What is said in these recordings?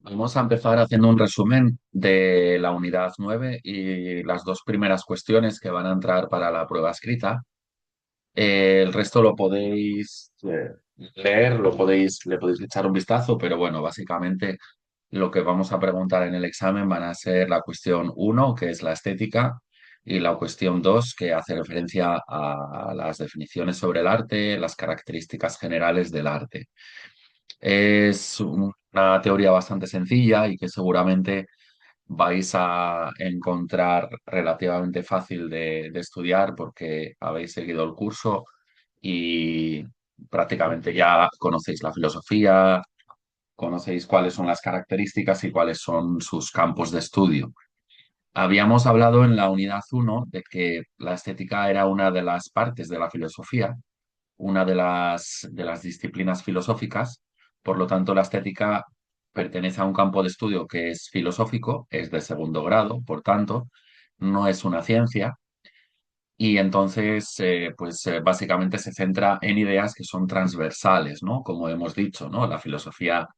Vamos a empezar haciendo un resumen de la unidad 9 y las dos primeras cuestiones que van a entrar para la prueba escrita. El resto lo podéis leer, le podéis echar un vistazo, pero bueno, básicamente lo que vamos a preguntar en el examen van a ser la cuestión uno, que es la estética, y la cuestión 2, que hace referencia a las definiciones sobre el arte, las características generales del arte. Es una teoría bastante sencilla y que seguramente vais a encontrar relativamente fácil de estudiar porque habéis seguido el curso y prácticamente ya conocéis la filosofía, conocéis cuáles son las características y cuáles son sus campos de estudio. Habíamos hablado en la unidad uno de que la estética era una de las partes de la filosofía, una de las disciplinas filosóficas. Por lo tanto, la estética pertenece a un campo de estudio que es filosófico, es de segundo grado, por tanto, no es una ciencia. Y entonces, básicamente se centra en ideas que son transversales, ¿no? Como hemos dicho, ¿no? La filosofía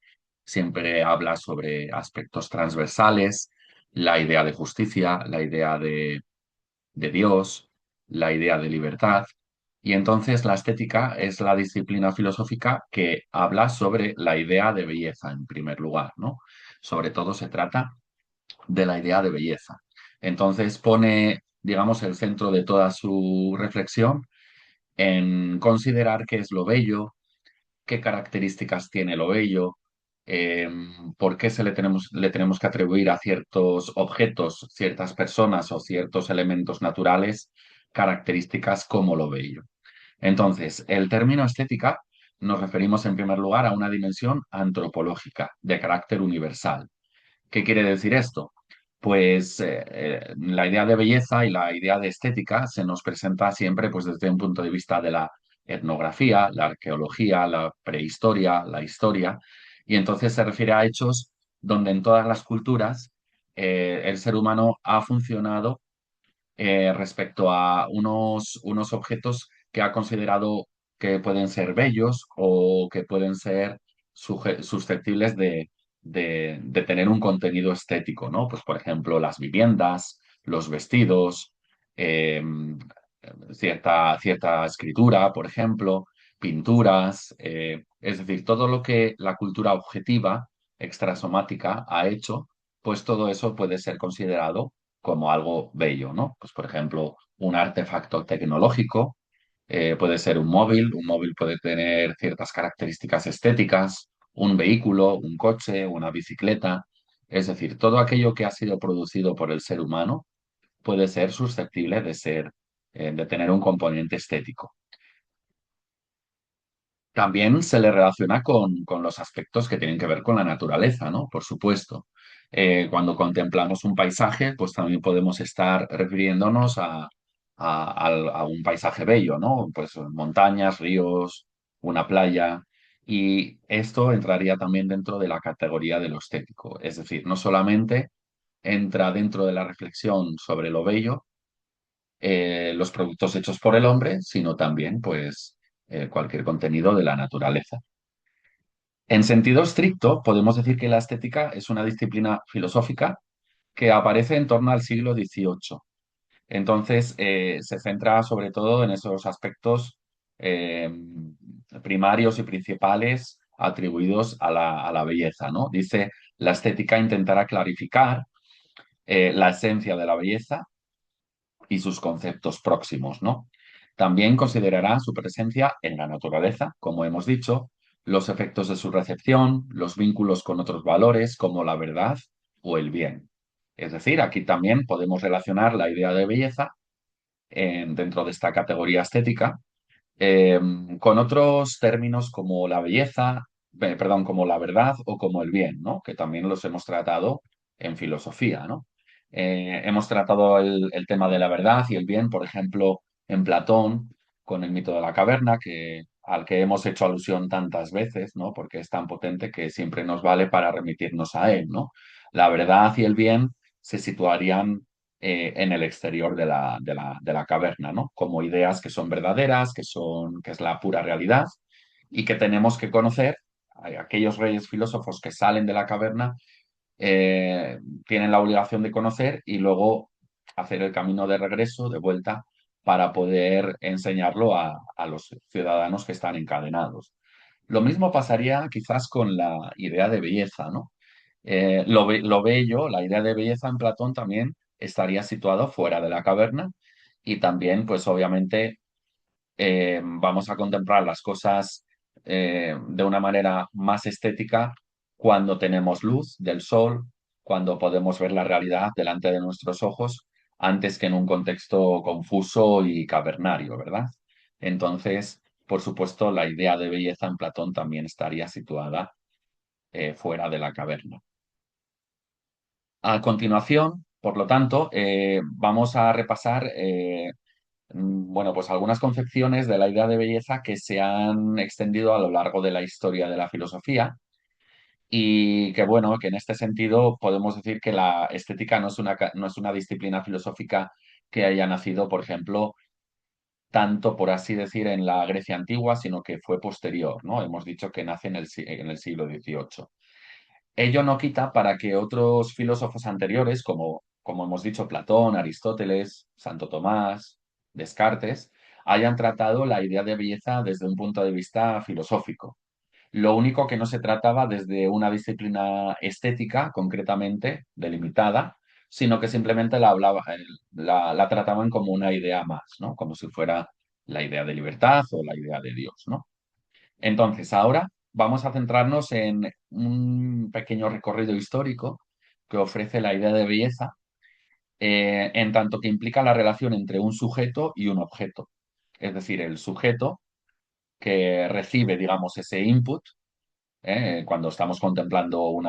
siempre habla sobre aspectos transversales, la idea de justicia, la idea de Dios, la idea de libertad. Y entonces la estética es la disciplina filosófica que habla sobre la idea de belleza en primer lugar, ¿no? Sobre todo se trata de la idea de belleza. Entonces pone, digamos, el centro de toda su reflexión en considerar qué es lo bello, qué características tiene lo bello, eh, por qué le tenemos que atribuir a ciertos objetos, ciertas personas o ciertos elementos naturales características como lo bello. Entonces, el término estética nos referimos en primer lugar a una dimensión antropológica de carácter universal. ¿Qué quiere decir esto? Pues la idea de belleza y la idea de estética se nos presenta siempre pues, desde un punto de vista de la etnografía, la arqueología, la prehistoria, la historia, y entonces se refiere a hechos donde en todas las culturas el ser humano ha funcionado respecto a unos objetos que ha considerado que pueden ser bellos o que pueden ser susceptibles de tener un contenido estético, ¿no? Pues, por ejemplo, las viviendas, los vestidos, eh, cierta escritura, por ejemplo, pinturas, es decir, todo lo que la cultura objetiva, extrasomática, ha hecho, pues todo eso puede ser considerado como algo bello, ¿no? Pues, por ejemplo, un artefacto tecnológico, puede ser un móvil puede tener ciertas características estéticas, un vehículo, un coche, una bicicleta, es decir, todo aquello que ha sido producido por el ser humano puede ser susceptible de tener un componente estético. También se le relaciona con los aspectos que tienen que ver con la naturaleza, ¿no? Por supuesto. Cuando contemplamos un paisaje, pues también podemos estar refiriéndonos a un paisaje bello, ¿no? Pues montañas, ríos, una playa. Y esto entraría también dentro de la categoría de lo estético. Es decir, no solamente entra dentro de la reflexión sobre lo bello, los productos hechos por el hombre, sino también, pues, cualquier contenido de la naturaleza. En sentido estricto, podemos decir que la estética es una disciplina filosófica que aparece en torno al siglo XVIII. Entonces, se centra sobre todo en esos aspectos eh, primarios y principales atribuidos a la belleza, ¿no? Dice, la estética intentará clarificar la esencia de la belleza y sus conceptos próximos, ¿no? También considerará su presencia en la naturaleza, como hemos dicho, los efectos de su recepción, los vínculos con otros valores como la verdad o el bien. Es decir, aquí también podemos relacionar la idea de belleza dentro de esta categoría estética eh, con otros términos como la belleza, perdón, como la verdad o como el bien, ¿no? Que también los hemos tratado en filosofía, ¿no? Hemos tratado el tema de la verdad y el bien, por ejemplo, en Platón, con el mito de la caverna, al que hemos hecho alusión tantas veces, ¿no? Porque es tan potente que siempre nos vale para remitirnos a él, ¿no? La verdad y el bien se situarían en el exterior de la caverna, ¿no? Como ideas que son verdaderas, que es la pura realidad y que tenemos que conocer. Hay aquellos reyes filósofos que salen de la caverna eh, tienen la obligación de conocer y luego hacer el camino de regreso, de vuelta, para poder enseñarlo a los ciudadanos que están encadenados. Lo mismo pasaría quizás con la idea de belleza, ¿no? Lo bello, la idea de belleza en Platón también estaría situado fuera de la caverna y también, pues obviamente, vamos a contemplar las cosas de una manera más estética cuando tenemos luz del sol, cuando podemos ver la realidad delante de nuestros ojos, antes que en un contexto confuso y cavernario, ¿verdad? Entonces, por supuesto, la idea de belleza en Platón también estaría situada fuera de la caverna. A continuación, por lo tanto, vamos a repasar bueno, pues algunas concepciones de la idea de belleza que se han extendido a lo largo de la historia de la filosofía y que, bueno, que en este sentido podemos decir que la estética no es una disciplina filosófica que haya nacido, por ejemplo, tanto, por así decir, en la Grecia antigua, sino que fue posterior, ¿no? Hemos dicho que nace en el siglo XVIII. Ello no quita para que otros filósofos anteriores, como hemos dicho, Platón, Aristóteles, Santo Tomás, Descartes, hayan tratado la idea de belleza desde un punto de vista filosófico. Lo único que no se trataba desde una disciplina estética, concretamente, delimitada, sino que simplemente la trataban como una idea más, ¿no? Como si fuera la idea de libertad o la idea de Dios, ¿no? Entonces, ahora vamos a centrarnos en un pequeño recorrido histórico que ofrece la idea de belleza, en tanto que implica la relación entre un sujeto y un objeto. Es decir, el sujeto que recibe, digamos, ese input, cuando estamos contemplando un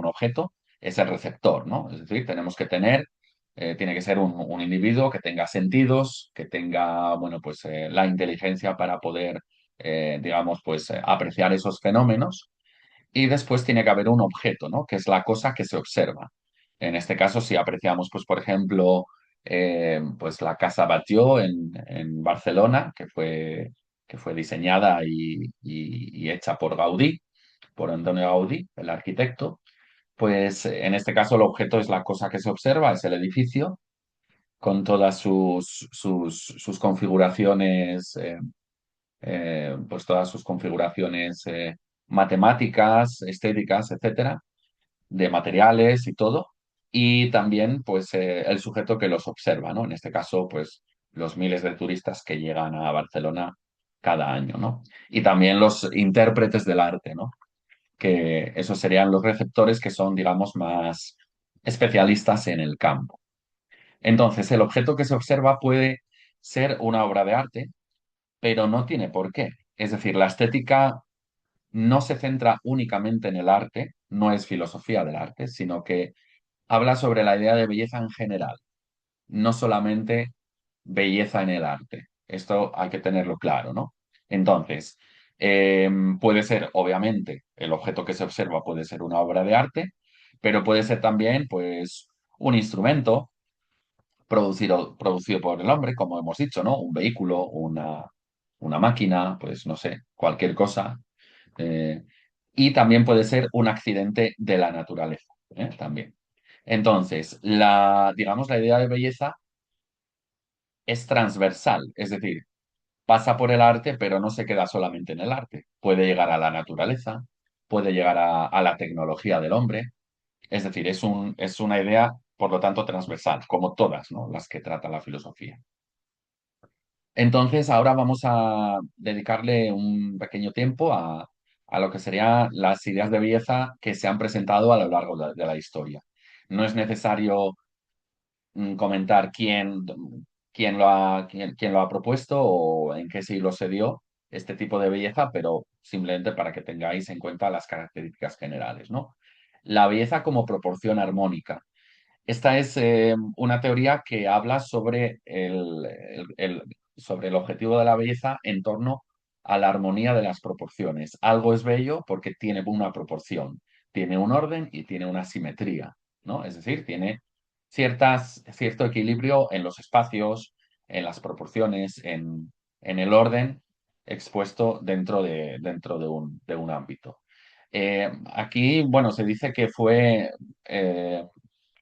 objeto, es el receptor, ¿no? Es decir, tiene que ser un individuo que tenga sentidos, que tenga, bueno, pues la inteligencia para poder, digamos, pues apreciar esos fenómenos. Y después tiene que haber un objeto, ¿no? Que es la cosa que se observa. En este caso, si apreciamos, pues, por ejemplo, pues la Casa Batlló en Barcelona, que fue diseñada y hecha por Gaudí, por Antonio Gaudí, el arquitecto, pues en este caso el objeto es la cosa que se observa, es el edificio, con todas sus configuraciones, pues todas sus configuraciones matemáticas, estéticas, etcétera, de materiales y todo, y también pues el sujeto que los observa, ¿no? En este caso, pues los miles de turistas que llegan a Barcelona cada año, ¿no? Y también los intérpretes del arte, ¿no? Que esos serían los receptores que son, digamos, más especialistas en el campo. Entonces, el objeto que se observa puede ser una obra de arte, pero no tiene por qué. Es decir, la estética no se centra únicamente en el arte, no es filosofía del arte, sino que habla sobre la idea de belleza en general, no solamente belleza en el arte. Esto hay que tenerlo claro, ¿no? Entonces, puede ser, obviamente, el objeto que se observa puede ser una obra de arte, pero puede ser también, pues, un instrumento producido por el hombre, como hemos dicho, ¿no? Un vehículo, una máquina, pues, no sé, cualquier cosa. eh, y también puede ser un accidente de la naturaleza, también. Entonces, digamos, la idea de belleza es transversal, es decir, pasa por el arte, pero no se queda solamente en el arte. Puede llegar a la naturaleza, puede llegar a la tecnología del hombre, es decir, es una idea, por lo tanto, transversal, como todas, ¿no? Las que trata la filosofía. Entonces, ahora vamos a dedicarle un pequeño tiempo a lo que serían las ideas de belleza que se han presentado a lo largo de la historia. No es necesario comentar quién lo ha propuesto o en qué siglo se dio este tipo de belleza, pero simplemente para que tengáis en cuenta las características generales, ¿no? La belleza como proporción armónica. Esta es una teoría que habla sobre sobre el objetivo de la belleza en torno a la armonía de las proporciones. Algo es bello porque tiene una proporción, tiene un orden y tiene una simetría, ¿no? Es decir, tiene cierto equilibrio en los espacios, en las proporciones, en el orden expuesto dentro de un ámbito. Aquí, bueno, se dice que fue, eh,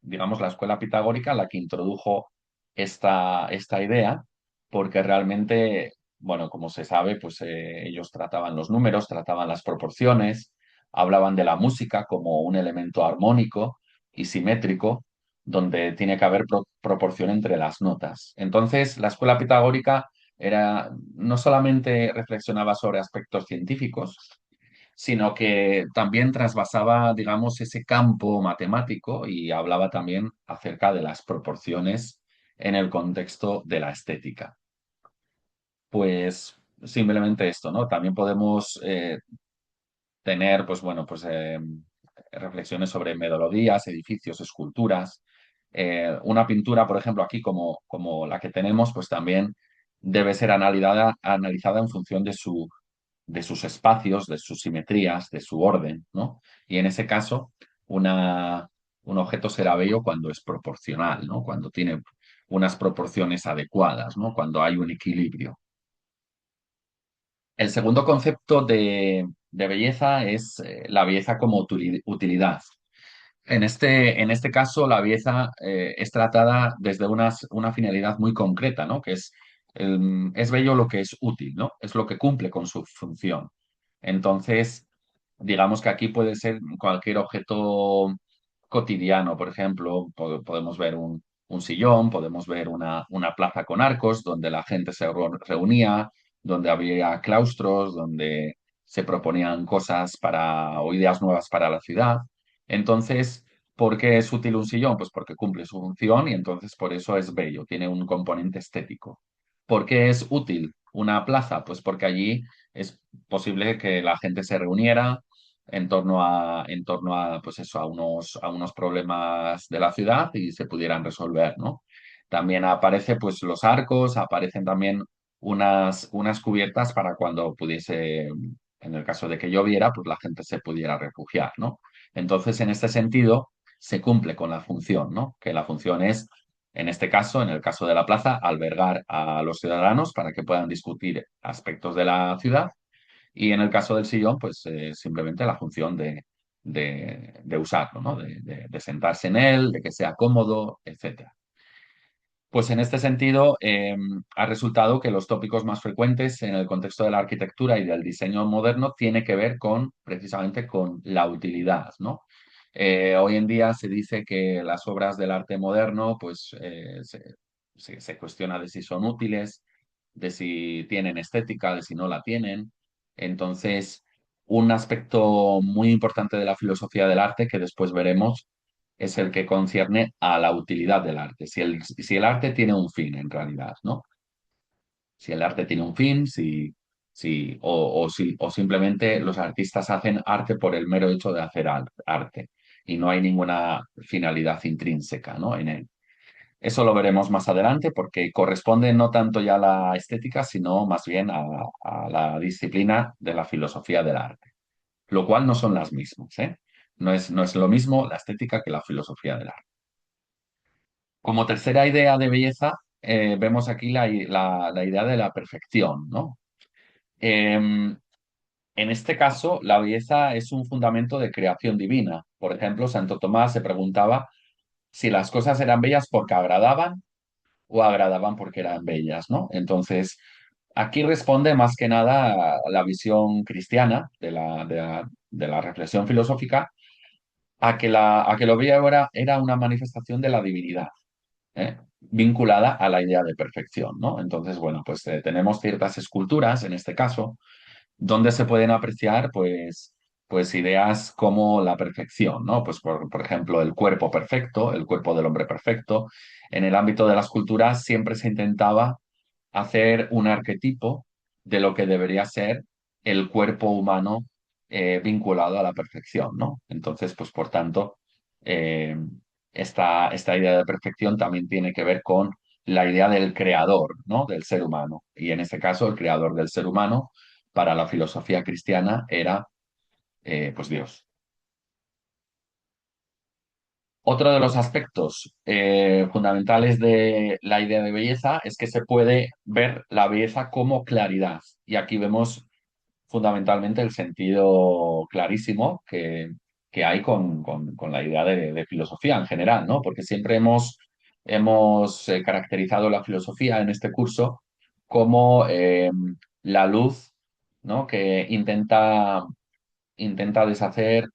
digamos, la escuela pitagórica la que introdujo esta idea, porque realmente, bueno, como se sabe, pues ellos trataban los números, trataban las proporciones, hablaban de la música como un elemento armónico y simétrico, donde tiene que haber proporción entre las notas. Entonces, la escuela pitagórica no solamente reflexionaba sobre aspectos científicos, sino que también trasvasaba, digamos, ese campo matemático y hablaba también acerca de las proporciones en el contexto de la estética. Pues simplemente esto, ¿no? También podemos tener, pues bueno, pues reflexiones sobre metodologías, edificios, esculturas. Una pintura, por ejemplo, aquí como la que tenemos, pues también debe ser analizada en función de sus espacios, de sus simetrías, de su orden, ¿no? Y en ese caso, un objeto será bello cuando es proporcional, ¿no? Cuando tiene unas proporciones adecuadas, ¿no? Cuando hay un equilibrio. El segundo concepto de belleza es la belleza como utilidad. En este caso, la belleza es tratada desde una finalidad muy concreta, ¿no? Que es bello lo que es útil, ¿no? Es lo que cumple con su función. Entonces, digamos que aquí puede ser cualquier objeto cotidiano, por ejemplo, podemos ver un sillón, podemos ver una plaza con arcos donde la gente se reunía, donde había claustros, donde se proponían cosas o ideas nuevas para la ciudad. Entonces, ¿por qué es útil un sillón? Pues porque cumple su función y entonces por eso es bello, tiene un componente estético. ¿Por qué es útil una plaza? Pues porque allí es posible que la gente se reuniera en torno a, pues eso, a unos problemas de la ciudad y se pudieran resolver, ¿no? También aparece, pues, los arcos, aparecen también unas cubiertas para cuando pudiese, en el caso de que lloviera, pues la gente se pudiera refugiar, ¿no? Entonces, en este sentido, se cumple con la función, ¿no? Que la función es, en este caso, en el caso de la plaza, albergar a los ciudadanos para que puedan discutir aspectos de la ciudad y en el caso del sillón, pues simplemente la función de usarlo, ¿no? De sentarse en él, de que sea cómodo, etcétera. Pues en este sentido, ha resultado que los tópicos más frecuentes en el contexto de la arquitectura y del diseño moderno tiene que ver con precisamente con la utilidad, ¿no? Hoy en día se dice que las obras del arte moderno, pues se cuestiona de si son útiles, de si tienen estética, de si no la tienen. Entonces, un aspecto muy importante de la filosofía del arte que después veremos es el que concierne a la utilidad del arte, si el arte tiene un fin en realidad, ¿no? Si el arte tiene un fin, o simplemente los artistas hacen arte por el mero hecho de hacer arte y no hay ninguna finalidad intrínseca, ¿no? En él. Eso lo veremos más adelante porque corresponde no tanto ya a la estética, sino más bien a la disciplina de la filosofía del arte, lo cual no son las mismas, ¿eh? No es lo mismo la estética que la filosofía del arte. Como tercera idea de belleza, vemos aquí la idea de la perfección, ¿no? En este caso, la belleza es un fundamento de creación divina. Por ejemplo, Santo Tomás se preguntaba si las cosas eran bellas porque agradaban o agradaban porque eran bellas, ¿no? Entonces, aquí responde más que nada a la visión cristiana de la reflexión filosófica, a que lo bello era una manifestación de la divinidad. Vinculada a la idea de perfección, ¿no? Entonces, bueno, pues tenemos ciertas esculturas, en este caso, donde se pueden apreciar, pues ideas como la perfección, ¿no? Pues, por ejemplo, el cuerpo perfecto, el cuerpo del hombre perfecto. En el ámbito de las culturas siempre se intentaba hacer un arquetipo de lo que debería ser el cuerpo humano vinculado a la perfección, ¿no? Entonces, pues por tanto, eh, esta idea de perfección también tiene que ver con la idea del creador, ¿no? Del ser humano. Y en este caso, el creador del ser humano, para la filosofía cristiana, era pues Dios. Otro de los aspectos fundamentales de la idea de belleza es que se puede ver la belleza como claridad. Y aquí vemos fundamentalmente el sentido clarísimo que hay con la idea de filosofía en general, ¿no? Porque siempre hemos caracterizado la filosofía en este curso como la luz, ¿no? Que intenta deshacer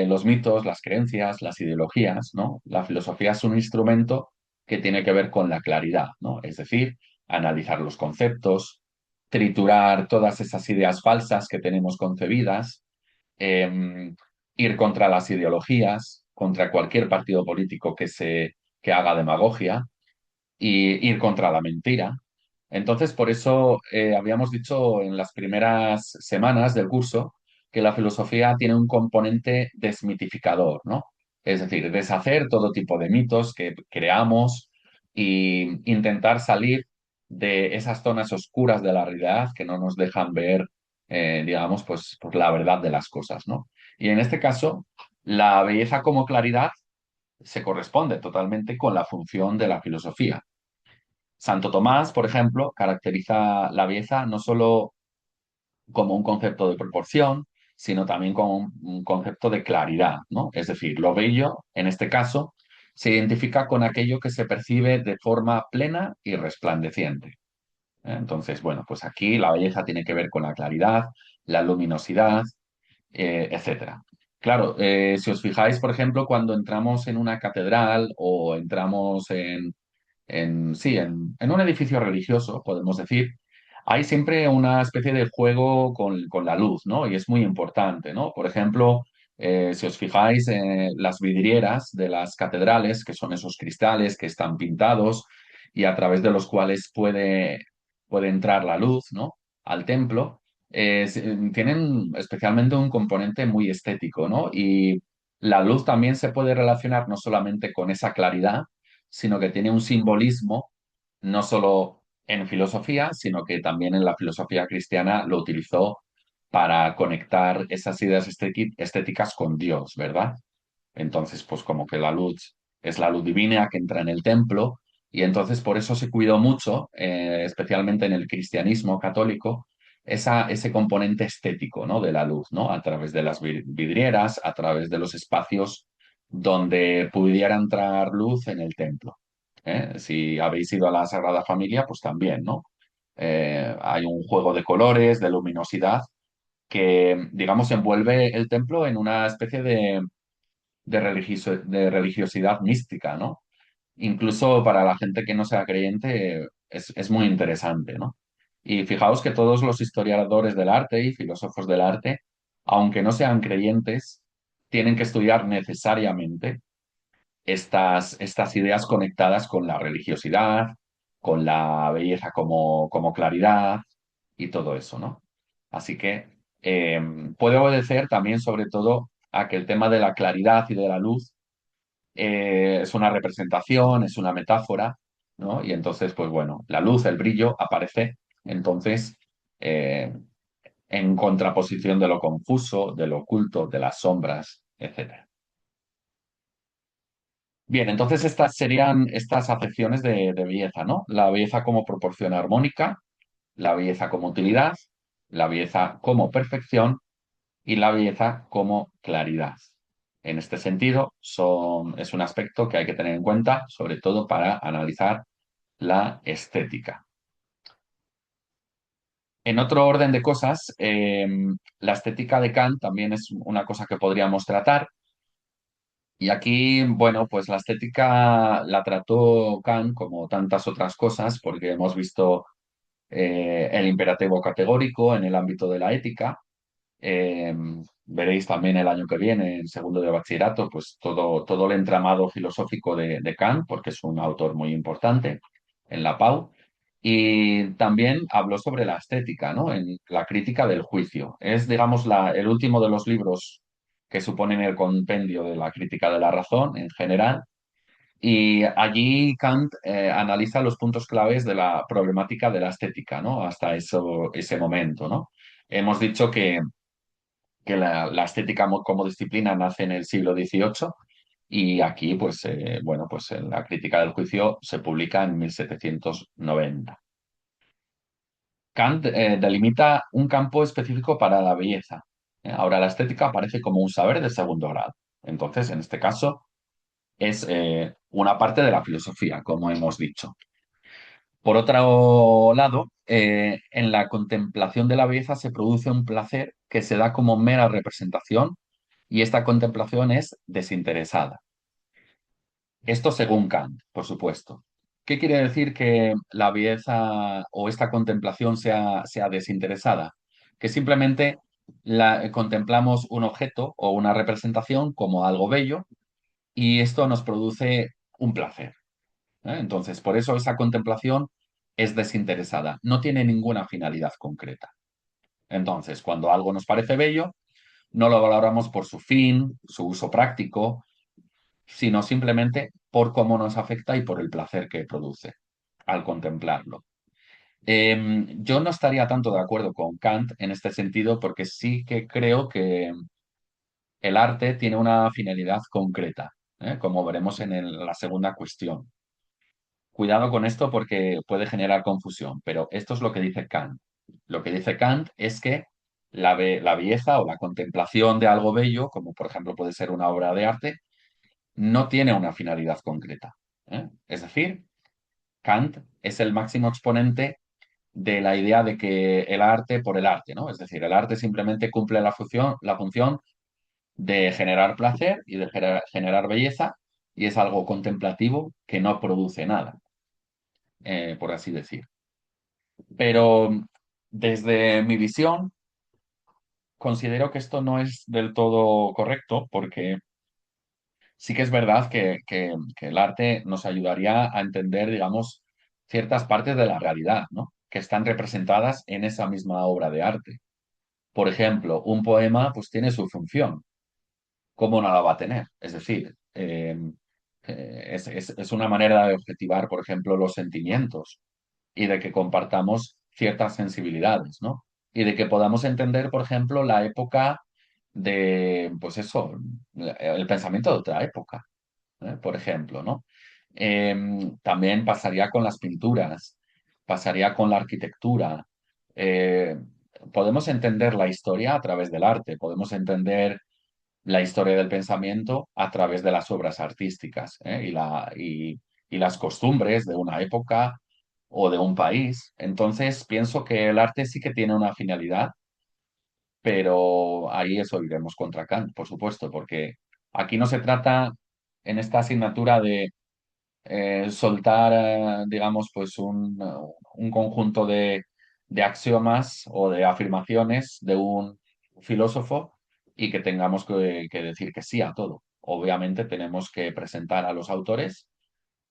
los mitos, las creencias, las ideologías, ¿no? La filosofía es un instrumento que tiene que ver con la claridad, ¿no? Es decir, analizar los conceptos, triturar todas esas ideas falsas que tenemos concebidas, eh, ir contra las ideologías, contra cualquier partido político que haga demagogia y ir contra la mentira. Entonces, por eso habíamos dicho en las primeras semanas del curso que la filosofía tiene un componente desmitificador, ¿no? Es decir, deshacer todo tipo de mitos que creamos e intentar salir de esas zonas oscuras de la realidad que no nos dejan ver, digamos, pues la verdad de las cosas, ¿no? Y en este caso, la belleza como claridad se corresponde totalmente con la función de la filosofía. Santo Tomás, por ejemplo, caracteriza la belleza no solo como un concepto de proporción, sino también como un concepto de claridad, ¿no? Es decir, lo bello, en este caso, se identifica con aquello que se percibe de forma plena y resplandeciente. Entonces, bueno, pues aquí la belleza tiene que ver con la claridad, la luminosidad, etcétera. Claro, si os fijáis, por ejemplo, cuando entramos en una catedral o entramos en un edificio religioso, podemos decir, hay siempre una especie de juego con la luz, ¿no? Y es muy importante, ¿no? Por ejemplo, si os fijáis, las vidrieras de las catedrales, que son esos cristales que están pintados y a través de los cuales puede entrar la luz, ¿no? Al templo, tienen especialmente un componente muy estético, ¿no? Y la luz también se puede relacionar no solamente con esa claridad, sino que tiene un simbolismo no solo en filosofía, sino que también en la filosofía cristiana lo utilizó para conectar esas ideas estéticas con Dios, ¿verdad? Entonces, pues como que la luz es la luz divina que entra en el templo y entonces por eso se cuidó mucho, especialmente en el cristianismo católico, ese componente estético, ¿no? De la luz, ¿no? A través de las vidrieras, a través de los espacios donde pudiera entrar luz en el templo. Si habéis ido a la Sagrada Familia, pues también, ¿no? Hay un juego de colores, de luminosidad, que, digamos, envuelve el templo en una especie de religiosidad mística, ¿no? Incluso para la gente que no sea creyente es muy interesante, ¿no? Y fijaos que todos los historiadores del arte y filósofos del arte, aunque no sean creyentes, tienen que estudiar necesariamente estas ideas conectadas con la religiosidad, con la belleza como claridad y todo eso, ¿no? Así que puede obedecer también sobre todo a que el tema de la claridad y de la luz es una representación, es una metáfora, ¿no? Y entonces, pues bueno, la luz, el brillo aparece entonces eh, en contraposición de lo confuso, de lo oculto, de las sombras, etcétera. Bien, entonces estas serían estas acepciones de belleza, ¿no? La belleza como proporción armónica, la belleza como utilidad, la belleza como perfección y la belleza como claridad. En este sentido, es un aspecto que hay que tener en cuenta, sobre todo para analizar la estética. En otro orden de cosas, la estética de Kant también es una cosa que podríamos tratar. Y aquí, bueno, pues la estética la trató Kant como tantas otras cosas, porque hemos visto el imperativo categórico en el ámbito de la ética. Eh, Veréis también el año que viene, en segundo de bachillerato, pues todo el entramado filosófico de Kant, porque es un autor muy importante en la PAU. Y también habló sobre la estética, ¿no? En la crítica del juicio. Es, digamos, el último de los libros que suponen el compendio de la crítica de la razón en general. Y allí Kant analiza los puntos claves de la problemática de la estética, ¿no? Hasta ese momento, ¿no? Hemos dicho que la estética como disciplina nace en el siglo XVIII y aquí, pues, bueno, pues la crítica del juicio se publica en 1790. Kant delimita un campo específico para la belleza. Ahora, la estética aparece como un saber de segundo grado. Entonces, en este caso, es una parte de la filosofía, como hemos dicho. Por otro lado, en la contemplación de la belleza se produce un placer que se da como mera representación y esta contemplación es desinteresada. Esto según Kant, por supuesto. ¿Qué quiere decir que la belleza o esta contemplación sea desinteresada? Que simplemente contemplamos un objeto o una representación como algo bello y esto nos produce un placer. Entonces, por eso esa contemplación es desinteresada, no tiene ninguna finalidad concreta. Entonces, cuando algo nos parece bello, no lo valoramos por su fin, su uso práctico, sino simplemente por cómo nos afecta y por el placer que produce al contemplarlo. Yo no estaría tanto de acuerdo con Kant en este sentido porque sí que creo que el arte tiene una finalidad concreta, como veremos en la segunda cuestión. Cuidado con esto porque puede generar confusión, pero esto es lo que dice Kant. Lo que dice Kant es que la belleza o la contemplación de algo bello, como por ejemplo puede ser una obra de arte, no tiene una finalidad concreta. Es decir, Kant es el máximo exponente de la idea de que el arte por el arte, ¿no? Es decir, el arte simplemente cumple la función de generar placer y de generar belleza y es algo contemplativo que no produce nada, por así decir. Pero desde mi visión, considero que esto no es del todo correcto porque sí que es verdad que el arte nos ayudaría a entender, digamos, ciertas partes de la realidad, ¿no? Que están representadas en esa misma obra de arte. Por ejemplo, un poema pues tiene su función. ¿Cómo no la va a tener? Es decir, es una manera de objetivar, por ejemplo, los sentimientos y de que compartamos ciertas sensibilidades, ¿no? Y de que podamos entender, por ejemplo, la época de, pues eso, el pensamiento de otra época, por ejemplo, ¿no? También pasaría con las pinturas, pasaría con la arquitectura. Eh, Podemos entender la historia a través del arte, podemos entender la historia del pensamiento a través de las obras artísticas, y las costumbres de una época o de un país. Entonces, pienso que el arte sí que tiene una finalidad, pero ahí eso iremos contra Kant, por supuesto, porque aquí no se trata en esta asignatura de soltar, digamos, pues un conjunto de axiomas o de afirmaciones de un filósofo y que tengamos que decir que sí a todo. Obviamente tenemos que presentar a los autores,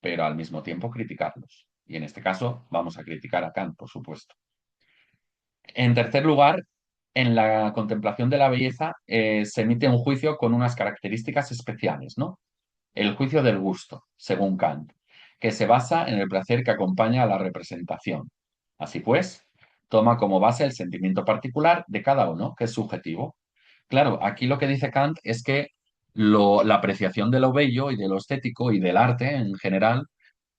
pero al mismo tiempo criticarlos. Y en este caso vamos a criticar a Kant, por supuesto. En tercer lugar, en la contemplación de la belleza se emite un juicio con unas características especiales, ¿no? El juicio del gusto, según Kant, que se basa en el placer que acompaña a la representación. Así pues, toma como base el sentimiento particular de cada uno, que es subjetivo. Claro, aquí lo que dice Kant es que la apreciación de lo bello y de lo estético y del arte en general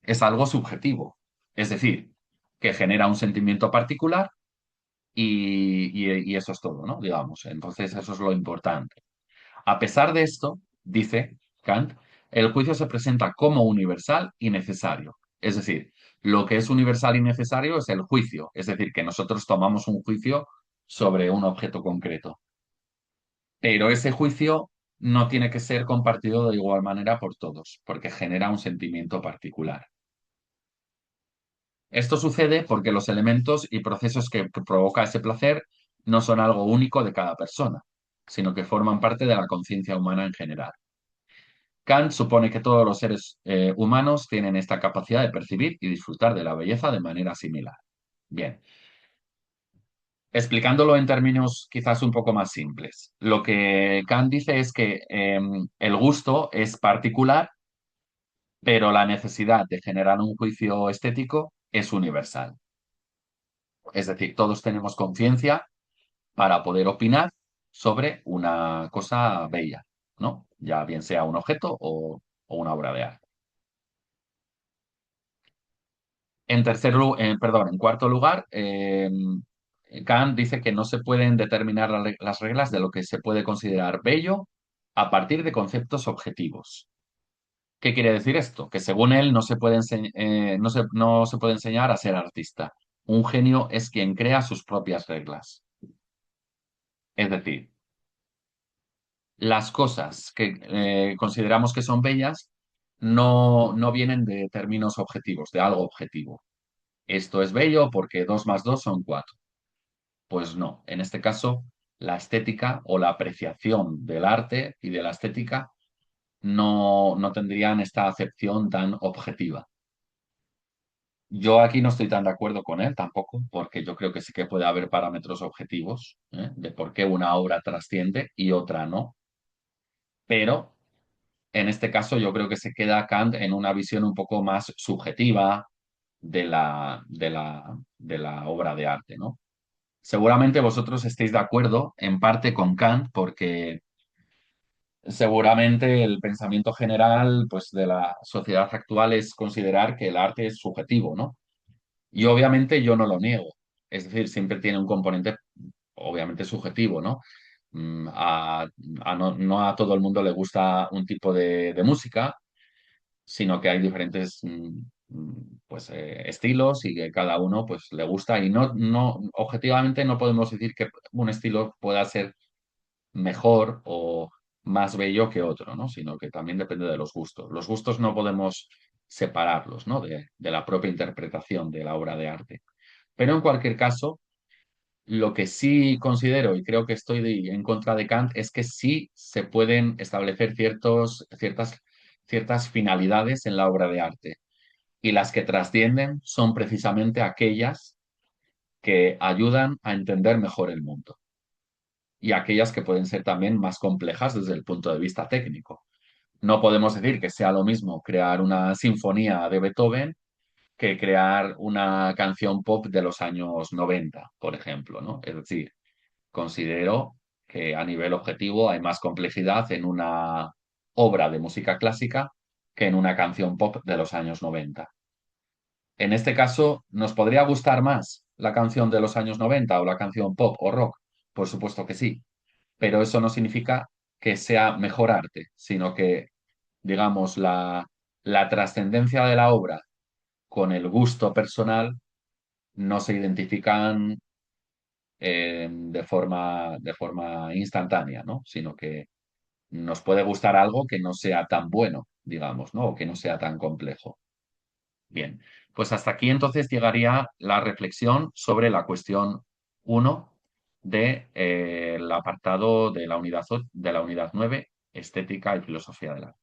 es algo subjetivo. Es decir, que genera un sentimiento particular y eso es todo, ¿no? Digamos, entonces eso es lo importante. A pesar de esto, dice Kant, el juicio se presenta como universal y necesario. Es decir, lo que es universal y necesario es el juicio, es decir, que nosotros tomamos un juicio sobre un objeto concreto. Pero ese juicio no tiene que ser compartido de igual manera por todos, porque genera un sentimiento particular. Esto sucede porque los elementos y procesos que provoca ese placer no son algo único de cada persona, sino que forman parte de la conciencia humana en general. Kant supone que todos los seres humanos tienen esta capacidad de percibir y disfrutar de la belleza de manera similar. Bien, explicándolo en términos quizás un poco más simples, lo que Kant dice es que el gusto es particular, pero la necesidad de generar un juicio estético es universal. Es decir, todos tenemos conciencia para poder opinar sobre una cosa bella, ¿no? Ya bien sea un objeto o una obra de arte. En cuarto lugar, Kant dice que no se pueden determinar las reglas de lo que se puede considerar bello a partir de conceptos objetivos. ¿Qué quiere decir esto? Que según él no se puede enseñar a ser artista. Un genio es quien crea sus propias reglas. Es decir, las cosas que consideramos que son bellas no vienen de términos objetivos, de algo objetivo. Esto es bello porque 2 más 2 son 4. Pues no, en este caso, la estética o la apreciación del arte y de la estética no tendrían esta acepción tan objetiva. Yo aquí no estoy tan de acuerdo con él tampoco, porque yo creo que sí que puede haber parámetros objetivos, de por qué una obra trasciende y otra no. Pero en este caso yo creo que se queda Kant en una visión un poco más subjetiva de la obra de arte, ¿no? Seguramente vosotros estéis de acuerdo en parte con Kant porque seguramente el pensamiento general, pues, de la sociedad actual es considerar que el arte es subjetivo, ¿no? Y obviamente yo no lo niego. Es decir, siempre tiene un componente obviamente subjetivo, ¿no? No a todo el mundo le gusta un tipo de música, sino que hay diferentes pues, estilos y que cada uno pues, le gusta y objetivamente no podemos decir que un estilo pueda ser mejor o más bello que otro, ¿no? Sino que también depende de los gustos. Los gustos no podemos separarlos, ¿no? De la propia interpretación de la obra de arte. Pero en cualquier caso, lo que sí considero, y creo que estoy en contra de Kant, es que sí se pueden establecer ciertas finalidades en la obra de arte. Y las que trascienden son precisamente aquellas que ayudan a entender mejor el mundo. Y aquellas que pueden ser también más complejas desde el punto de vista técnico. No podemos decir que sea lo mismo crear una sinfonía de Beethoven que crear una canción pop de los años 90, por ejemplo, ¿no? Es decir, considero que a nivel objetivo hay más complejidad en una obra de música clásica que en una canción pop de los años 90. En este caso, ¿nos podría gustar más la canción de los años 90 o la canción pop o rock? Por supuesto que sí, pero eso no significa que sea mejor arte, sino que, digamos, la trascendencia de la obra con el gusto personal no se identifican de forma instantánea, ¿no? Sino que nos puede gustar algo que no sea tan bueno, digamos, ¿no? O que no sea tan complejo. Bien, pues hasta aquí entonces llegaría la reflexión sobre la cuestión uno del apartado de la unidad 9, estética y filosofía del arte.